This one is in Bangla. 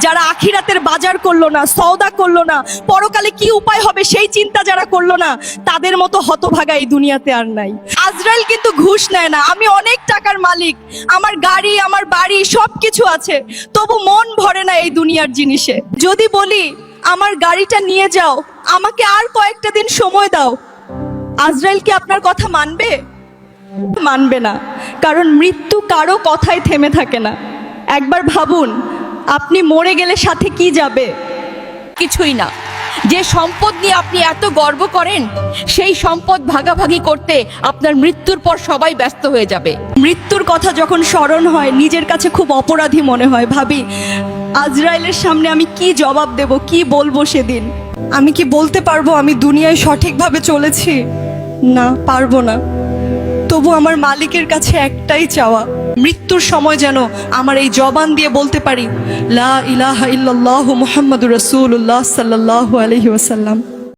যারা আখিরাতের বাজার করলো না, সওদা করলো না, পরকালে কি উপায় হবে সেই চিন্তা যারা করলো না, তাদের মতো হতভাগা এই দুনিয়াতে আর নাই। আজরাইল কিন্তু ঘুষ নেয় না। আমি অনেক টাকার মালিক, আমার গাড়ি, আমার বাড়ি, সব কিছু আছে, তবু মন ভরে না এই দুনিয়ার জিনিসে। যদি বলি আমার গাড়িটা নিয়ে যাও, আমাকে আর কয়েকটা দিন সময় দাও, আজরাইল কি আপনার কথা মানবে? মানবে না, কারণ মৃত্যু কারো কথায় থেমে থাকে না। একবার ভাবুন, আপনি মরে গেলে সাথে কি যাবে? কিছুই না। যে সম্পদ নিয়ে আপনি এত গর্ব করেন, সেই সম্পদ ভাগাভাগি করতে আপনার মৃত্যুর পর সবাই ব্যস্ত হয়ে যাবে। মৃত্যুর কথা যখন স্মরণ হয়, নিজের কাছে খুব অপরাধী মনে হয়। ভাবি, আজরাইলের সামনে আমি কি জবাব দেব, কি বলবো সেদিন? আমি কি বলতে পারবো আমি দুনিয়ায় সঠিকভাবে চলেছি? না, পারবো না। তবু আমার মালিকের কাছে একটাই চাওয়া, মৃত্যুর সময় যেন আমার এই জবান দিয়ে বলতে পারি, লা ইলাহা ইল্লাল্লাহু মুহাম্মাদুর রাসূলুল্লাহ সাল্লাল্লাহু আলাইহি ওয়াসাল্লাম।